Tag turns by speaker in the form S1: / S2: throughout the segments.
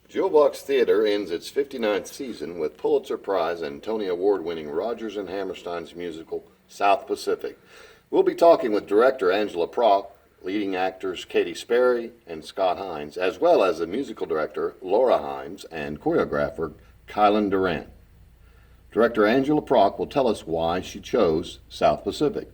S1: Jewel Box Theater ends its 59th season with Pulitzer Prize and Tony Award winning Rodgers and Hammerstein's musical South Pacific. We'll be talking with director Angela Prock, leading actors Katie Sperry and Scott Hines, as well as the musical director Laura Himes and choreographer Kylan Durant. Director Angela Prock will tell us why she chose South Pacific.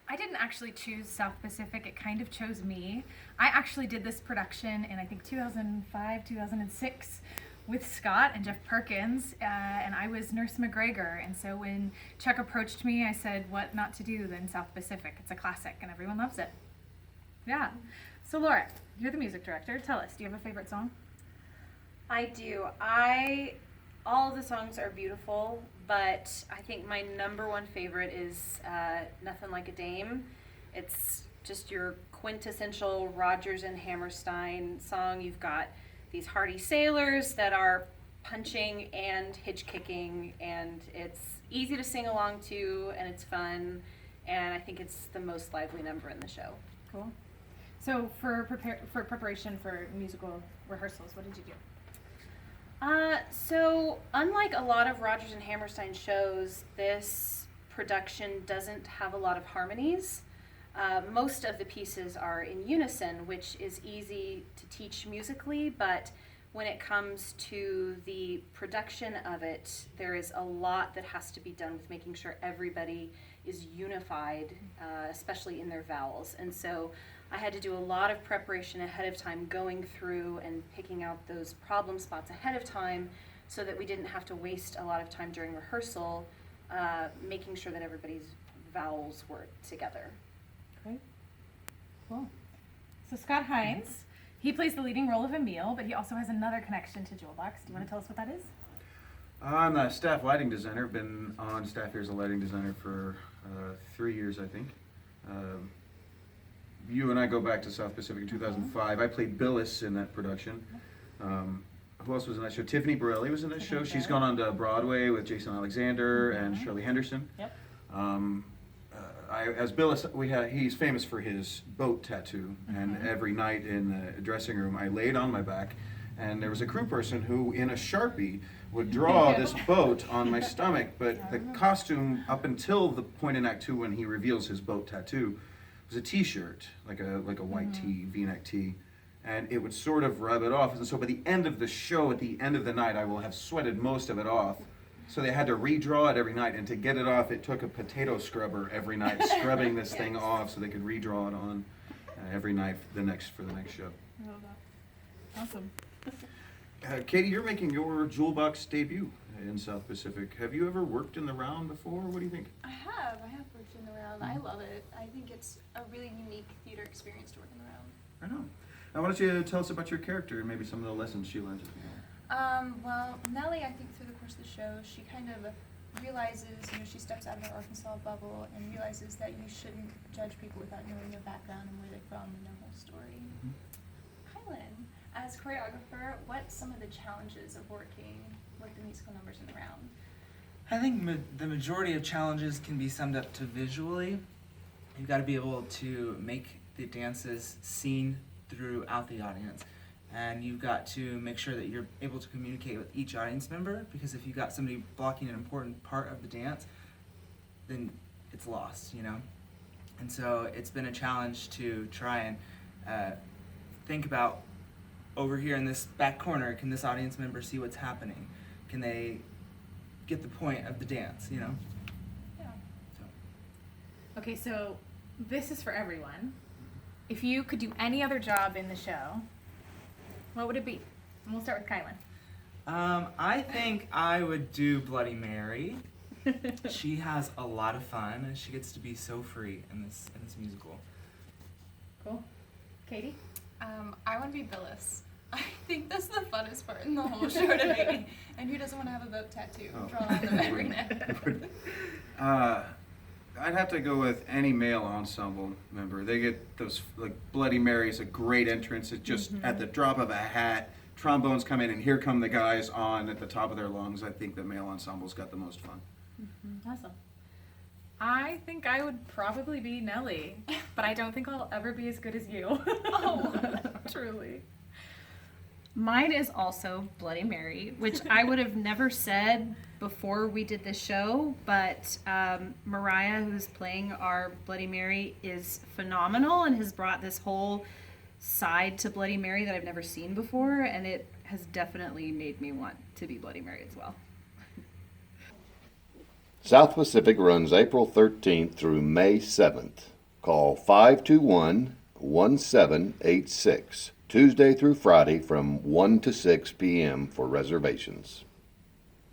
S2: I didn't actually choose South Pacific, it kind of chose me. I actually did this production in I think 2005, 2006 with Scott and Jeff Perkins, and I was Nurse McGregor. And so when Chuck approached me, I said, what not to do than South Pacific? It's a classic and everyone loves it. Yeah. So Laura, you're the music director. Tell us, do you have a favorite song?
S3: I do. All of the songs are beautiful, but I think my number one favorite is Nothing Like a Dame. It's just your quintessential Rodgers and Hammerstein song. You've got these hardy sailors that are punching and hitch kicking, and it's easy to sing along to, and it's fun, and I think it's the most lively number in the show.
S2: Cool. So for preparation for musical rehearsals, what did you do?
S3: So unlike a lot of Rodgers and Hammerstein shows, this production doesn't have a lot of harmonies. Most of the pieces are in unison, which is easy to teach musically, but when it comes to the production of it, there is a lot that has to be done with making sure everybody is unified, especially in their vowels. And so I had to do a lot of preparation ahead of time, going through and picking out those problem spots ahead of time so that we didn't have to waste a lot of time during rehearsal making sure that everybody's vowels were together.
S2: Great. Cool. So Scott Hines, he plays the leading role of Emil, but he also has another connection to Jewel Box. Do you want to tell us what that is?
S4: I'm the staff lighting designer. Been on staff here as a lighting designer for 3 years, I think. You and I go back to South Pacific in 2005. I played Billis in that production. Who else was in that show? Tiffany Borelli was in that show. She's gone on to Broadway with Jason Alexander and Shirley Henderson.
S2: Yep.
S4: As Billis, he's famous for his boat tattoo, and every night in the dressing room, I laid on my back, and there was a crew person who, in a Sharpie, would draw this boat on my stomach, but the costume, up until the point in Act 2 when he reveals his boat tattoo, was a t-shirt, like a white tee, v-neck tee, and it would sort of rub it off. And so by the end of the show, at the end of the night, I will have sweated most of it off. So they had to redraw it every night, and to get it off, it took a potato scrubber every night, scrubbing this thing off so they could redraw it on every night for the next show.
S2: I love that. Awesome.
S4: Katie, you're making your Jewel Box debut in South Pacific. Have you ever worked in the round before? What do you think?
S5: I have worked in the round. I love it. I think it's a really unique theater experience to work in the round.
S4: I know. Now, why don't you tell us about your character and maybe some of the lessons she learned?
S5: Well, Nellie, I think through the course of the show, she kind of realizes, she steps out of her Arkansas bubble and realizes that you shouldn't judge people without knowing their background and where they're from and their whole story. Kylan, as choreographer, what's some of the challenges of working with the musical numbers in the round?
S6: I think the majority of challenges can be summed up to visually. You've got to be able to make the dances seen throughout the audience. And you've got to make sure that you're able to communicate with each audience member, because if you've got somebody blocking an important part of the dance, then it's lost, And so it's been a challenge to try and think about, over here in this back corner, can this audience member see what's happening? Can they get the point of the dance,
S5: Yeah.
S6: So.
S2: Okay, so this is for everyone. If you could do any other job in the show, what would it be? And we'll start with Kylan.
S6: I think I would do Bloody Mary. She has a lot of fun, and she gets to be so free in this musical.
S2: Cool. Katie?
S5: I want to be Billis. I think that's the funnest part in the whole show to me. And who doesn't want to have a boat tattoo drawn on them every neck?
S4: I'd have to go with any male ensemble member. They get those, like Bloody Mary is a great entrance. It's just at the drop of a hat, trombones come in, and here come the guys on at the top of their lungs. I think the male ensemble's got the most fun.
S2: Awesome. I think I would probably be Nellie, but I don't think I'll ever be as good as you.
S5: Oh.
S2: Truly.
S7: Mine is also Bloody Mary, which I would have never said before we did this show, but Mariah, who's playing our Bloody Mary, is phenomenal and has brought this whole side to Bloody Mary that I've never seen before, and it has definitely made me want to be Bloody Mary as well.
S1: South Pacific runs April 13th through May 7th. Call 521-1786, Tuesday through Friday from 1 to 6 p.m. for reservations.